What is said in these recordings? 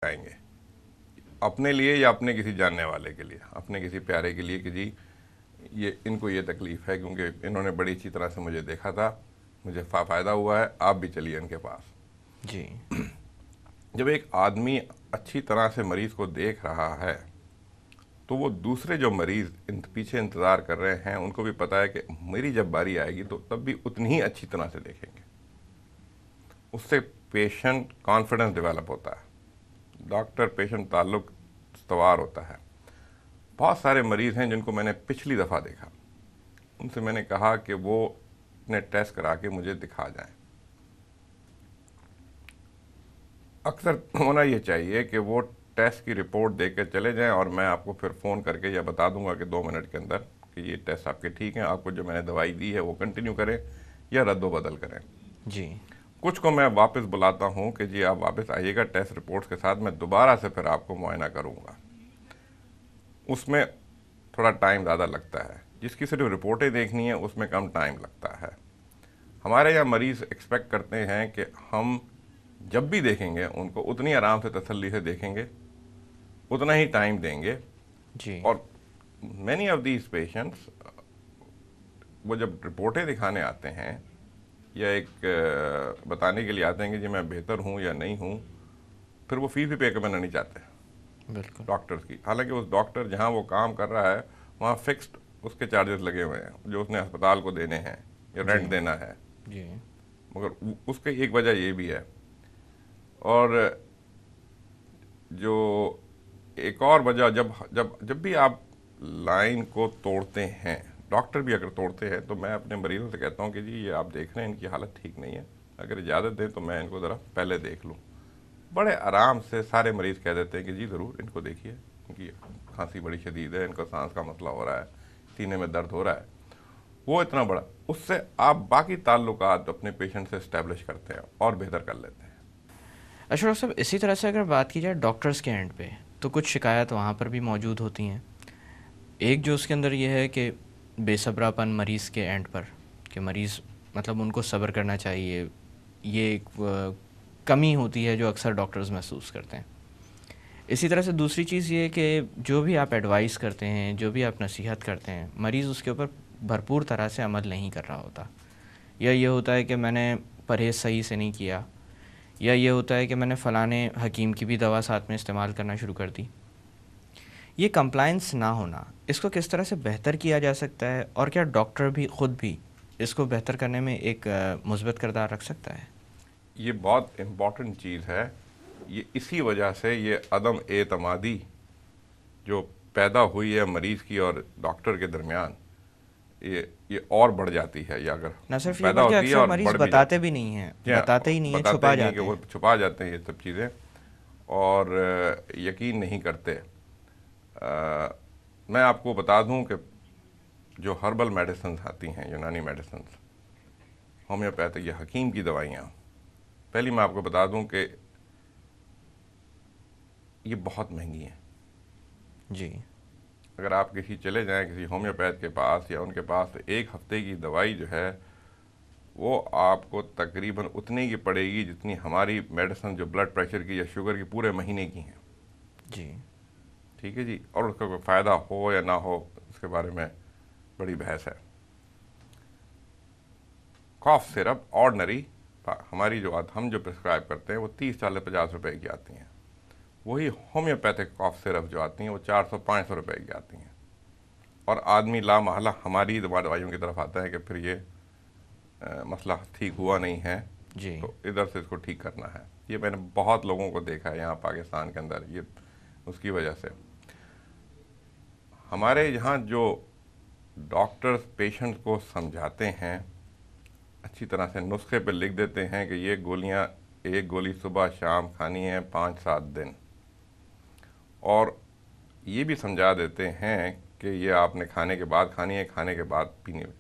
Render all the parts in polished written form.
आएंगे अपने लिए या अपने किसी जानने वाले के लिए, अपने किसी प्यारे के लिए कि जी ये इनको ये तकलीफ़ है क्योंकि इन्होंने बड़ी अच्छी तरह से मुझे देखा था, मुझे फ़ायदा हुआ है, आप भी चलिए इनके पास। जी। जब एक आदमी अच्छी तरह से मरीज़ को देख रहा है तो वो दूसरे जो मरीज़ पीछे इंतज़ार कर रहे हैं उनको भी पता है कि मेरी जब बारी आएगी तो तब भी उतनी ही अच्छी तरह से देखेंगे। उससे पेशेंट कॉन्फिडेंस डेवलप होता है, डॉक्टर पेशेंट ताल्लुक इस्तवार होता है। बहुत सारे मरीज़ हैं जिनको मैंने पिछली दफ़ा देखा, उनसे मैंने कहा कि वो अपने टेस्ट करा के मुझे दिखा जाएं। अक्सर होना ये चाहिए कि वो टेस्ट की रिपोर्ट दे के चले जाएं और मैं आपको फिर फ़ोन करके या बता दूंगा कि 2 मिनट के अंदर कि ये टेस्ट आपके ठीक हैं, आपको जो मैंने दवाई दी है वो कंटिन्यू करें या रद्द बदल करें। जी। कुछ को मैं वापस बुलाता हूँ कि जी आप वापस आइएगा टेस्ट रिपोर्ट्स के साथ, मैं दोबारा से फिर आपको मुआयना करूँगा। उसमें थोड़ा टाइम ज़्यादा लगता है, जिसकी सिर्फ रिपोर्टें देखनी है उसमें कम टाइम लगता है। हमारे यहाँ मरीज़ एक्सपेक्ट करते हैं कि हम जब भी देखेंगे उनको उतनी आराम से तसल्ली से देखेंगे, उतना ही टाइम देंगे। जी। और मैनी ऑफ दीज पेशेंट्स वो जब रिपोर्टें दिखाने आते हैं या एक बताने के लिए आते हैं कि जी मैं बेहतर हूँ या नहीं हूँ, फिर वो फीस भी पे करना नहीं चाहते बिल्कुल। डॉक्टर्स की। हालांकि उस डॉक्टर जहाँ वो काम कर रहा है वहाँ फिक्स्ड उसके चार्जेस लगे हुए हैं जो उसने अस्पताल को देने हैं या जी। रेंट देना है। जी। मगर उसके एक वजह ये भी है, और जो एक और वजह, जब जब जब भी आप लाइन को तोड़ते हैं, डॉक्टर भी अगर तोड़ते हैं, तो मैं अपने मरीजों से कहता हूँ कि जी ये आप देख रहे हैं इनकी हालत ठीक नहीं है, अगर इजाज़त दें तो मैं इनको ज़रा पहले देख लूँ। बड़े आराम से सारे मरीज़ कह देते हैं कि जी ज़रूर इनको देखिए, इनकी खांसी बड़ी शदीद है, इनको सांस का मसला हो रहा है, सीने में दर्द हो रहा है। वो इतना बड़ा, उससे आप बाकी ताल्लुकात अपने पेशेंट से इस्टेब्लिश करते हैं और बेहतर कर लेते हैं। अच्छा डॉक्टर साहब, इसी तरह से अगर बात की जाए डॉक्टर्स के एंड पे, तो कुछ शिकायत वहाँ पर भी मौजूद होती हैं। एक जो उसके अंदर ये है कि बेसब्रापन मरीज़ के एंड पर, कि मरीज़ मतलब उनको सब्र करना चाहिए, ये एक कमी होती है जो अक्सर डॉक्टर्स महसूस करते हैं। इसी तरह से दूसरी चीज़ ये कि जो भी आप एडवाइस करते हैं, जो भी आप नसीहत करते हैं, मरीज़ उसके ऊपर भरपूर तरह से अमल नहीं कर रहा होता, या ये होता है कि मैंने परहेज़ सही से नहीं किया, या ये होता है कि मैंने फ़लाने हकीम की भी दवा साथ में इस्तेमाल करना शुरू कर दी। ये कंप्लायंस ना होना, इसको किस तरह से बेहतर किया जा सकता है, और क्या डॉक्टर भी ख़ुद भी इसको बेहतर करने में एक मुस्बत किरदार रख सकता है? ये बहुत इम्पॉर्टेंट चीज़ है। ये इसी वजह से ये अदम एतमादी जो पैदा हुई है मरीज़ की और डॉक्टर के दरमियान, ये और बढ़ जाती है, या अगर ना सिर्फ ये पैदा बल्कि होती है अक्सर और मरीज़ बढ़ भी बताते जाती भी नहीं हैं, है। बताते ही नहीं हैं, बताते छुपा ही नहीं कि जाते वो हैं। छुपा जाते हैं ये सब चीज़ें, और यकीन नहीं करते। मैं आपको बता दूं कि जो हर्बल मेडिसिन आती हैं, यूनानी मेडिसिन, होम्योपैथिक या हकीम की दवाइयाँ, पहली मैं आपको बता दूं कि ये बहुत महंगी हैं। जी। अगर आप किसी चले जाएं किसी होम्योपैथ के पास या उनके पास, तो एक हफ्ते की दवाई जो है वो आपको तकरीबन उतनी की पड़ेगी जितनी हमारी मेडिसिन जो ब्लड प्रेशर की या शुगर की पूरे महीने की हैं। जी। ठीक है जी। और उसका कोई फ़ायदा हो या ना हो उसके बारे में बड़ी बहस है। कॉफ सिरप ऑर्डनरी हमारी जो हम जो प्रिस्क्राइब करते हैं वो 30-40-50 रुपए की आती हैं। वही होम्योपैथिक कॉफ सिरप जो आती हैं वो 400-500 रुपए की आती हैं। और आदमी ला महला हमारी दवाइयों की तरफ आता है कि फिर ये मसला ठीक हुआ नहीं है जी। तो इधर से इसको ठीक करना है। ये मैंने बहुत लोगों को देखा है यहाँ पाकिस्तान के अंदर। ये उसकी वजह से हमारे यहाँ जो डॉक्टर्स पेशेंट को समझाते हैं, अच्छी तरह से नुस्खे पे लिख देते हैं कि ये गोलियाँ, एक गोली सुबह शाम खानी है 5-7 दिन, और ये भी समझा देते हैं कि ये आपने खाने के बाद खानी है, खाने के बाद पीनी है।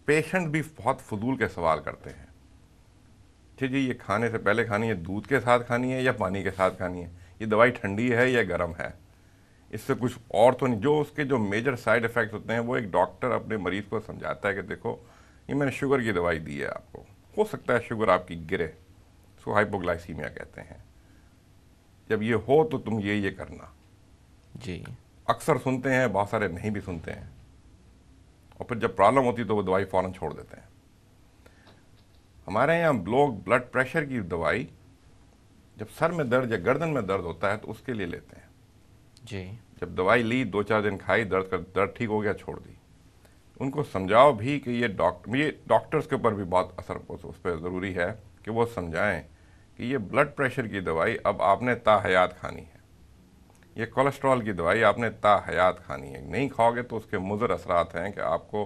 पेशेंट भी बहुत फजूल के सवाल करते हैं, ठीक जी ये खाने से पहले खानी है, दूध के साथ खानी है या पानी के साथ खानी है, ये दवाई ठंडी है या गर्म है, इससे कुछ और तो नहीं। जो उसके जो मेजर साइड इफ़ेक्ट्स होते हैं वो एक डॉक्टर अपने मरीज़ को समझाता है कि देखो ये मैंने शुगर की दवाई दी है आपको, हो सकता है शुगर आपकी गिरे, इसको हाइपोग्लाइसीमिया कहते हैं, जब ये हो तो तुम ये करना। जी। अक्सर सुनते हैं, बहुत सारे नहीं भी सुनते हैं, और फिर जब प्रॉब्लम होती तो वो दवाई फ़ौरन छोड़ देते हैं। हमारे यहाँ लोग ब्लड प्रेशर की दवाई जब सर में दर्द या गर्दन में दर्द होता है तो उसके लिए लेते हैं। जी। जब दवाई ली, 2-4 दिन खाई, दर्द ठीक हो गया, छोड़ दी। उनको समझाओ भी कि ये डॉक्टर्स के ऊपर भी बहुत असर उस पर ज़रूरी है कि वो समझाएं कि ये ब्लड प्रेशर की दवाई अब आपने ताहयात खानी है, ये कोलेस्ट्रॉल की दवाई आपने ताहयात खानी है। नहीं खाओगे तो उसके मुज़र असरात हैं कि आपको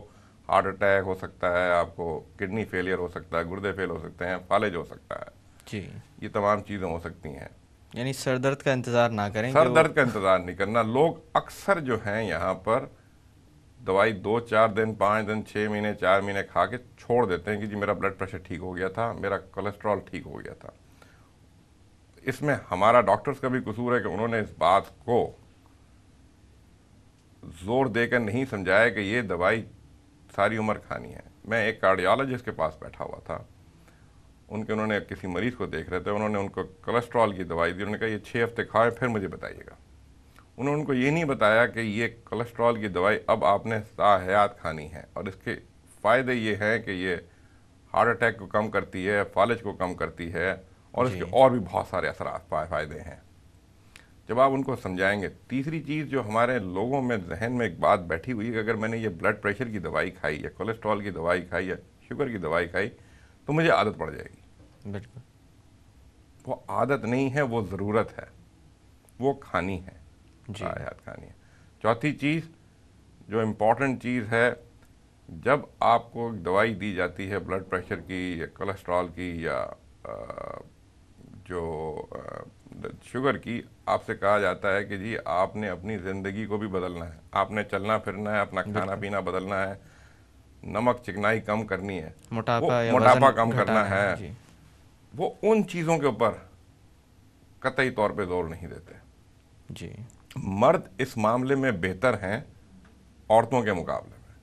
हार्ट अटैक हो सकता है, आपको किडनी फेलियर हो सकता है, गुर्दे फेल हो सकते हैं, फालिज हो सकता है जी। ये तमाम चीज़ें हो सकती हैं। यानी सर दर्द का इंतज़ार ना करें, सर दर्द का इंतज़ार नहीं करना। लोग अक्सर जो हैं यहाँ पर दवाई 2-4 दिन, 5 दिन, 6 महीने, 4 महीने खा के छोड़ देते हैं कि जी मेरा ब्लड प्रेशर ठीक हो गया था, मेरा कोलेस्ट्रॉल ठीक हो गया था। इसमें हमारा डॉक्टर्स का भी कसूर है कि उन्होंने इस बात को जोर देकर नहीं समझाया कि ये दवाई सारी उम्र खानी है। मैं एक कार्डियोलॉजिस्ट के पास बैठा हुआ था, उन्होंने किसी मरीज को देख रहे थे, उन्होंने उनको कोलेस्ट्रॉल की दवाई दी। उन्होंने कहा ये 6 हफ्ते खाएं फिर मुझे बताइएगा। उन्होंने उनको ये नहीं बताया कि ये कोलेस्ट्रॉल की दवाई अब आपने ताहयात खानी है, और इसके फ़ायदे ये हैं कि ये हार्ट अटैक को कम करती है, फालिज को कम करती है, और इसके और भी बहुत सारे असरात फ़ायदे हैं जब आप उनको समझाएंगे। तीसरी चीज़ जो हमारे लोगों में जहन में एक बात बैठी हुई है कि अगर मैंने ये ब्लड प्रेशर की दवाई खाई या कोलेस्ट्रॉल की दवाई खाई या शुगर की दवाई खाई तो मुझे आदत पड़ जाएगी। बिल्कुल। वो आदत नहीं है, वो ज़रूरत है, वो खानी है, ताहयात खानी है। चौथी चीज़ जो इम्पॉर्टेंट चीज़ है, जब आपको दवाई दी जाती है ब्लड प्रेशर की या कोलेस्ट्रॉल की या शुगर की, आपसे कहा जाता है कि जी आपने अपनी ज़िंदगी को भी बदलना है, आपने चलना फिरना है, अपना खाना पीना बदलना है, नमक चिकनाई कम करनी है, मोटापा कम करना है। वो उन चीज़ों के ऊपर कतई तौर पे जोर नहीं देते जी। मर्द इस मामले में बेहतर हैं औरतों के मुकाबले में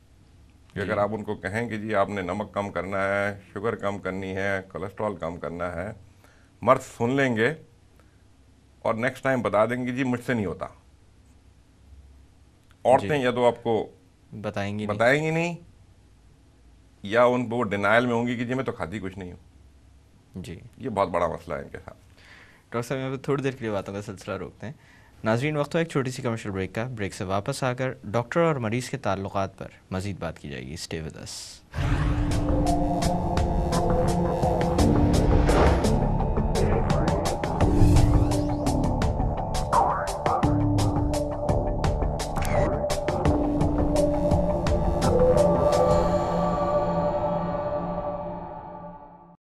कि अगर आप उनको कहें कि जी आपने नमक कम करना है, शुगर कम करनी है, कोलेस्ट्रॉल कम करना है, मर्द सुन लेंगे और नेक्स्ट टाइम बता देंगे जी मुझसे नहीं होता। औरतें या तो आपको बताएंगी नहीं या उन वो डिनाइल में होंगी कि जी मैं तो खाती कुछ नहीं हूँ। जी, ये बहुत बड़ा मसला है इनके साथ। डॉक्टर साहब, यहाँ पर थोड़ी देर के लिए बातों का सिलसिला रोकते हैं। नाज़रीन, वक्त हो एक छोटी सी कमर्शियल ब्रेक का। ब्रेक से वापस आकर डॉक्टर और मरीज़ के ताल्लुकात पर मज़ीद बात की जाएगी। Stay with us.